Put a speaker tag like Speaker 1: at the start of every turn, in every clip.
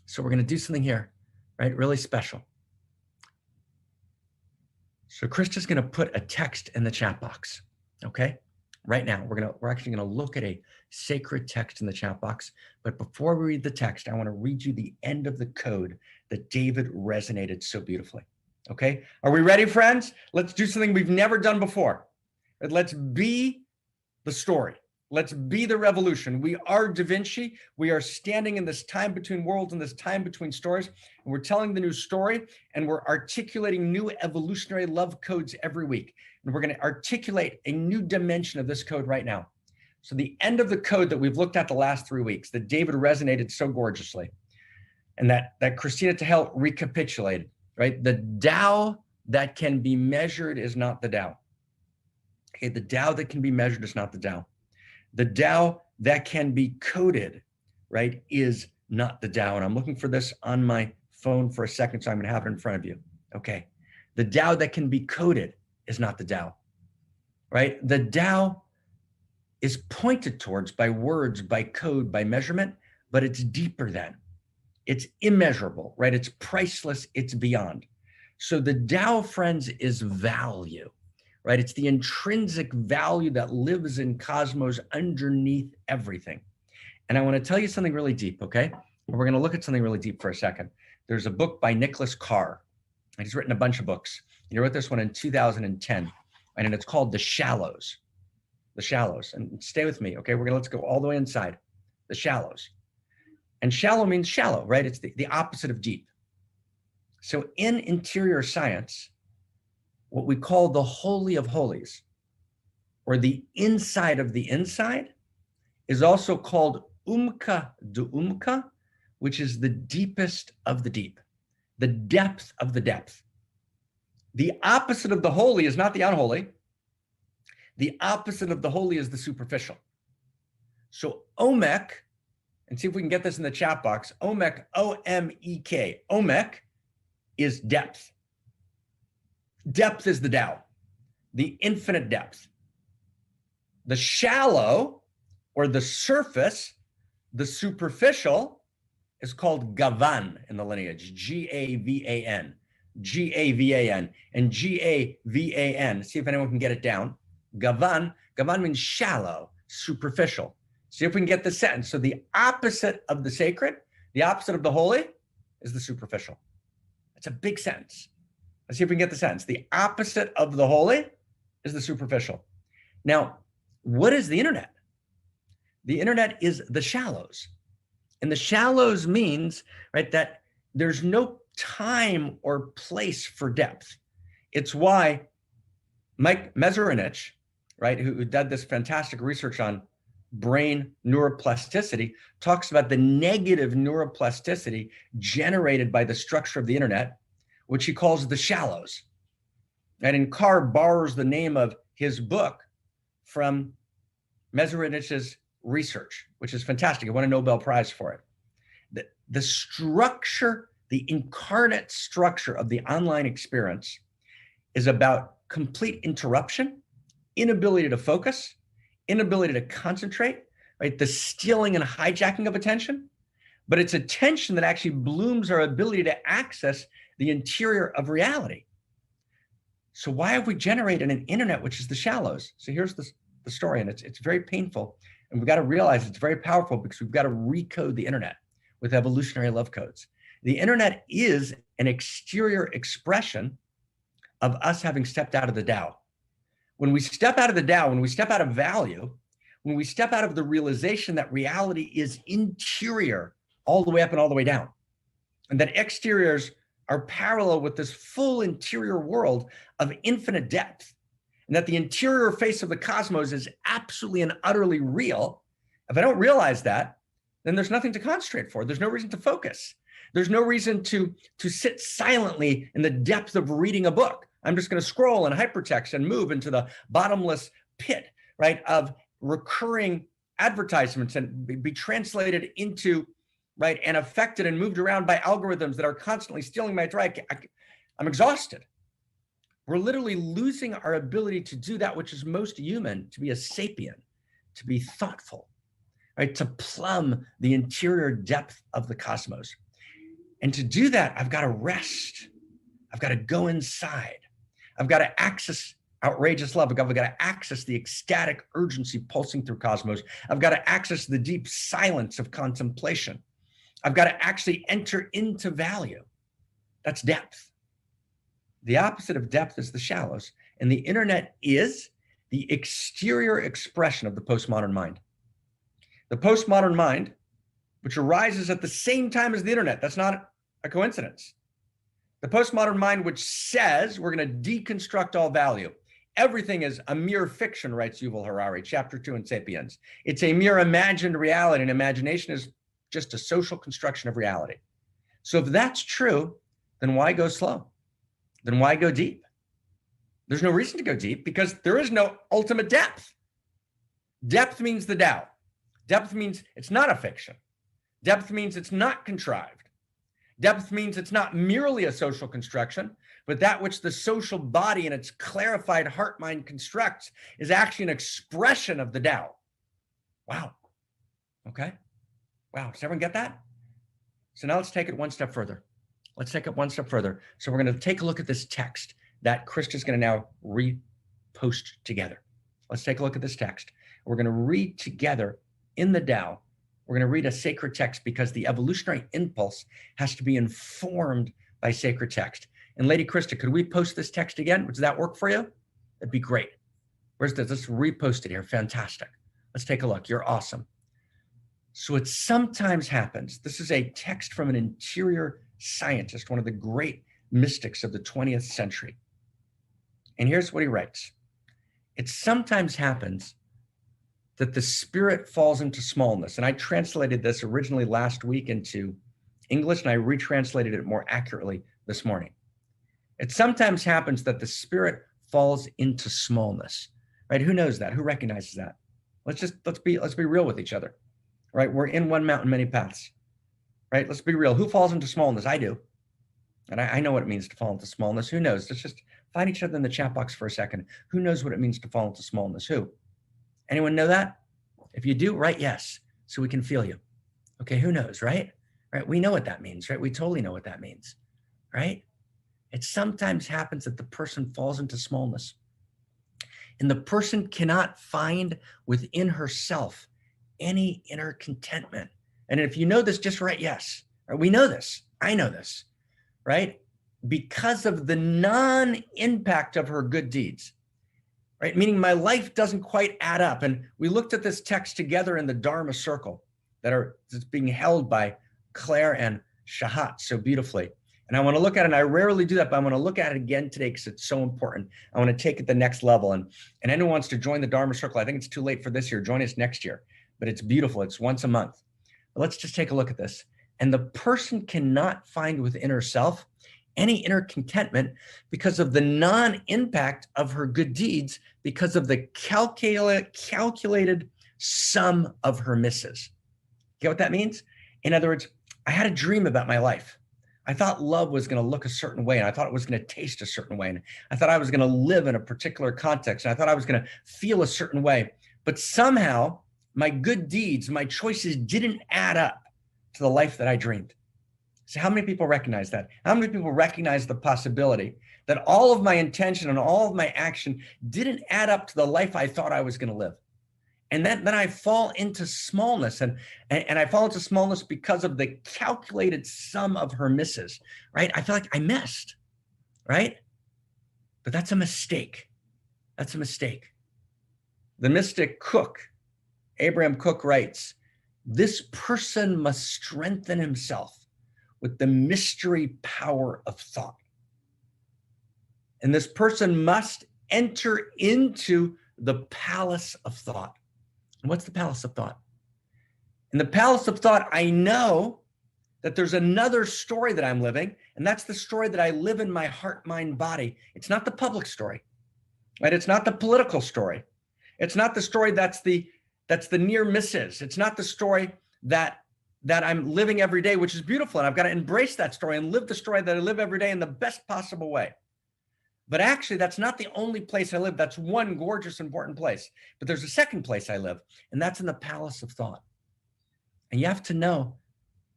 Speaker 1: So we're going to do something here, right? Really special. So Krista's going to put a text in the chat box, okay? Right now, we're actually going to look at a sacred text in the chat box. But before we read the text, I want to read you the end of the code that David resonated so beautifully, okay? Are we ready, friends? Let's do something we've never done before. Let's be the story. Let's be the revolution. We are Da Vinci. We are standing in this time between worlds and this time between stories. And we're telling the new story, and we're articulating new evolutionary love codes every week. And we're going to articulate a new dimension of this code right now. So the end of the code that we've looked at the last 3 weeks, that David resonated so gorgeously, and that Christina Tahel recapitulated, right? The Tao that can be measured is not the Tao. Okay, the Tao that can be measured is not the Tao. The Tao that can be coded, right, is not the Tao. And I'm looking for this on my phone for a second, so I'm going to have it in front of you. Okay. The Tao that can be coded is not the Tao, right? The Tao is pointed towards by words, by code, by measurement, but it's deeper than. It's immeasurable, right? It's priceless. It's beyond. So the Tao, friends, is value. Right? It's the intrinsic value that lives in cosmos underneath everything. And I want to tell you something really deep, okay? We're going to look at something really deep for a second. There's a book by Nicholas Carr. He's written a bunch of books. He wrote this one in 2010, and it's called The Shallows. The Shallows. And stay with me, okay? Let's go all the way inside. The Shallows. And shallow means shallow, right? It's the opposite of deep. So in interior science, what we call the Holy of Holies, or the inside of the inside, is also called Umka du Umka, which is the deepest of the deep, the depth of the depth. The opposite of the holy is not the unholy. The opposite of the holy is the superficial. So Omek, and see if we can get this in the chat box, Omek, O-M-E-K, Omek is depth. Depth is the Tao, the infinite depth. The shallow, or the surface, the superficial, is called Gavan in the lineage, G-A-V-A-N, G-A-V-A-N, and G-A-V-A-N. See if anyone can get it down. Gavan means shallow, superficial. See if we can get the sentence. So the opposite of the sacred, the opposite of the holy, is the superficial. It's a big sentence. Let's see if we can get the sentence. The opposite of the holy is the superficial. Now, what is the internet? The internet is the shallows. And the shallows means, right, that there's no time or place for depth. It's why Mike Meserinich, right, who did this fantastic research on brain neuroplasticity, talks about the negative neuroplasticity generated by the structure of the internet, which he calls the shallows. And Carr borrows the name of his book from Meserinich's research, which is fantastic. He won a Nobel Prize for it. The structure, the incarnate structure of the online experience is about complete interruption, inability to focus, inability to concentrate, right? The stealing and hijacking of attention, but it's attention that actually blooms our ability to access the interior of reality. So why have we generated an internet which is the shallows? So here's the story, and it's very painful, and we've got to realize it's very powerful because we've got to recode the internet with evolutionary love codes. The internet is an exterior expression of us having stepped out of the Tao. When we step out of the Tao, when we step out of value, when we step out of the realization that reality is interior all the way up and all the way down, and that exteriors are parallel with this full interior world of infinite depth, and that the interior face of the cosmos is absolutely and utterly real. If I don't realize that, then there's nothing to concentrate for. There's no reason to focus. There's no reason to sit silently in the depth of reading a book. I'm just going to scroll and hypertext and move into the bottomless pit, right, of recurring advertisements and be translated into, right, and affected and moved around by algorithms that are constantly stealing my attention. I'm exhausted. We're literally losing our ability to do that which is most human, to be a sapien, to be thoughtful, right, to plumb the interior depth of the cosmos. And to do that, I've got to rest. I've got to go inside. I've got to access outrageous love. I've got to access the ecstatic urgency pulsing through cosmos. I've got to access the deep silence of contemplation. I've got to actually enter into value. That's depth. The opposite of depth is the shallows. And the internet is the exterior expression of the postmodern mind. The postmodern mind, which arises at the same time as the internet, that's not a coincidence. The postmodern mind, which says we're going to deconstruct all value. Everything is a mere fiction, writes Yuval Harari, chapter 2 in Sapiens. It's a mere imagined reality, and imagination is just a social construction of reality. So if that's true, then why go slow? Then why go deep? There's no reason to go deep because there is no ultimate depth. Depth means the Tao. Depth means it's not a fiction. Depth means it's not contrived. Depth means it's not merely a social construction, but that which the social body in its clarified heart mind constructs is actually an expression of the Tao. Wow. Okay. Wow. Does everyone get that? So now let's take it one step further. Let's take it one step further. So we're going to take a look at this text that Krista's going to now repost together. Let's take a look at this text. We're going to read together in the Tao. We're going to read a sacred text because the evolutionary impulse has to be informed by sacred text. And Lady Krista, could we post this text again? Does that work for you? That'd be great. Where's this? Let's repost it here. Fantastic. Let's take a look. You're awesome. So it sometimes happens. This is a text from an interior scientist, one of the great mystics of the 20th century. And here's what he writes. It sometimes happens that the spirit falls into smallness. And I translated this originally last week into English, and I retranslated it more accurately this morning. It sometimes happens that the spirit falls into smallness, right? Who knows that? Who recognizes that? Let's be real with each other, right? We're in one mountain, many paths, right? Let's be real. Who falls into smallness? I do. And I know what it means to fall into smallness. Who knows? Let's just find each other in the chat box for a second. Who knows what it means to fall into smallness? Who? Anyone know that? If you do, write yes, so we can feel you. Okay, who knows, right? Right? We know what that means, right? We totally know what that means, right? It sometimes happens that the person falls into smallness and the person cannot find within herself any inner contentment. And if you know this, just write yes. Right? We know this. I know this, right? Because of the non-impact of her good deeds. Right? Meaning my life doesn't quite add up. And we looked at this text together in the Dharma circle that's being held by Claire and Shahat so beautifully. And I want to look at it, and I rarely do that, but I want to look at it again today because it's so important. I want to take it the next level. And anyone wants to join the Dharma circle, I think it's too late for this year. Join us next year. But it's beautiful. It's once a month. But let's just take a look at this. And the person cannot find within herself any inner contentment because of the non-impact of her good deeds, because of the calculated sum of her misses. Get what that means? In other words, I had a dream about my life. I thought love was going to look a certain way, and I thought it was going to taste a certain way, and I thought I was going to live in a particular context, and I thought I was going to feel a certain way. But somehow, my good deeds, my choices didn't add up to the life that I dreamed. So how many people recognize that? How many people recognize the possibility that all of my intention and all of my action didn't add up to the life I thought I was going to live? And then I fall into smallness, and I fall into smallness because of the calculated sum of her misses, right? I feel like I missed, right? But that's a mistake. That's a mistake. The mystic Cook, Abraham Cook, writes, this person must strengthen himself with the mystery power of thought. And this person must enter into the palace of thought. And what's the palace of thought? In the palace of thought, I know that there's another story that I'm living, and that's the story that I live in my heart, mind, body. It's not the public story, right? It's not the political story. It's not the story that's the near misses. It's not the story that I'm living every day, which is beautiful. And I've got to embrace that story and live the story that I live every day in the best possible way. But actually, that's not the only place I live. That's one gorgeous, important place. But there's a second place I live, and that's in the palace of thought. And you have to know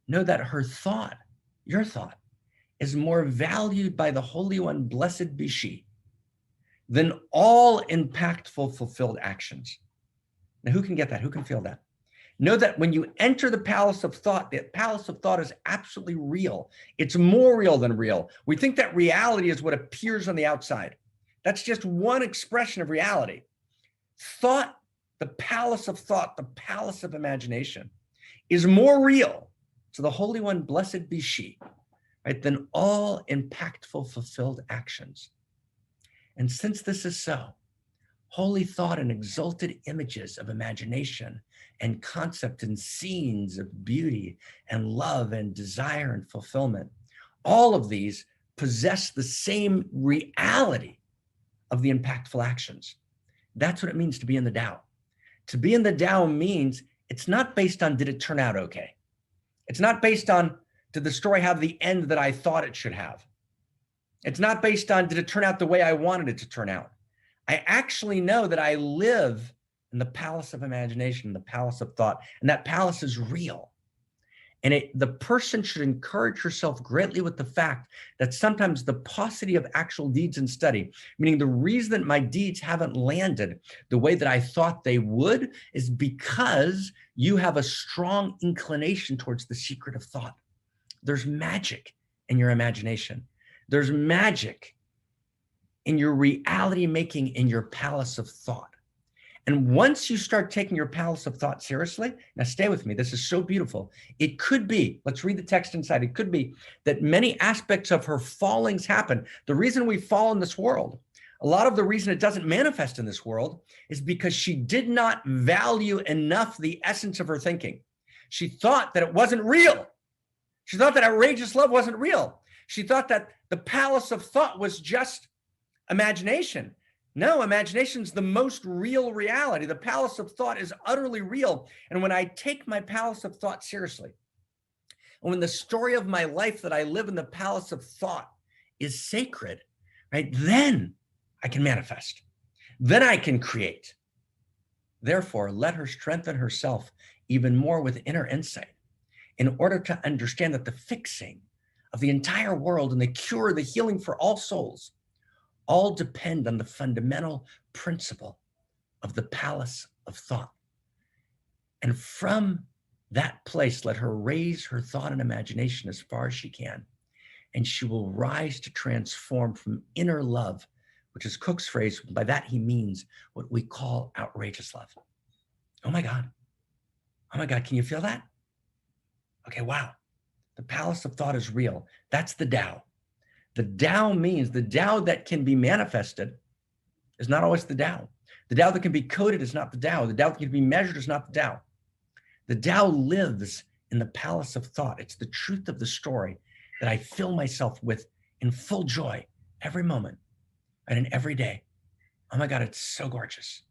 Speaker 1: that her thought your thought, is more valued by the Holy One, blessed be she, than all impactful, fulfilled actions. Now, who can get that? Who can feel that? Know that when you enter the palace of thought, the palace of thought is absolutely real. It's more real than real. We think that reality is what appears on the outside. That's just one expression of reality. Thought, the palace of thought, the palace of imagination, is more real to the Holy One, blessed be she, right, than all impactful, fulfilled actions. And since this is so, holy thought and exalted images of imagination and concept and scenes of beauty and love and desire and fulfillment, all of these possess the same reality of the impactful actions. That's what it means to be in the Tao. To be in the Tao means it's not based on, did it turn out okay? It's not based on, did the story have the end that I thought it should have? It's not based on, did it turn out the way I wanted it to turn out? I actually know that I live in the palace of imagination, the palace of thought, and that palace is real. And the person should encourage herself greatly with the fact that sometimes the paucity of actual deeds and study, meaning the reason that my deeds haven't landed the way that I thought they would, is because you have a strong inclination towards the secret of thought. There's magic in your imagination. There's magic in your reality making in your palace of thought. And once you start taking your palace of thought seriously, now stay with me, this is so beautiful. It could be, let's read the text inside. It could be that many aspects of her fallings happen. The reason we fall in this world, a lot of the reason it doesn't manifest in this world is because she did not value enough the essence of her thinking. She thought that it wasn't real. She thought that outrageous love wasn't real. She thought that the palace of thought was just imagination. No, imagination is the most real reality. The palace of thought is utterly real. And when I take my palace of thought seriously, and when the story of my life that I live in the palace of thought is sacred, right, then I can manifest. Then I can create. Therefore, let her strengthen herself even more with inner insight in order to understand that the fixing of the entire world and the cure, the healing for all souls, all depend on the fundamental principle of the palace of thought. And from that place, let her raise her thought and imagination as far as she can. And she will rise to transform from inner love, which is Cook's phrase. By that, he means what we call outrageous love. Oh my God. Oh my God, can you feel that? Okay, wow. The palace of thought is real. That's the Tao. The Tao means the Tao that can be manifested is not always the Tao. The Tao that can be coded is not the Tao. The Tao that can be measured is not the Tao. The Tao lives in the palace of thought. It's the truth of the story that I fill myself with in full joy every moment and in every day. Oh my God, it's so gorgeous.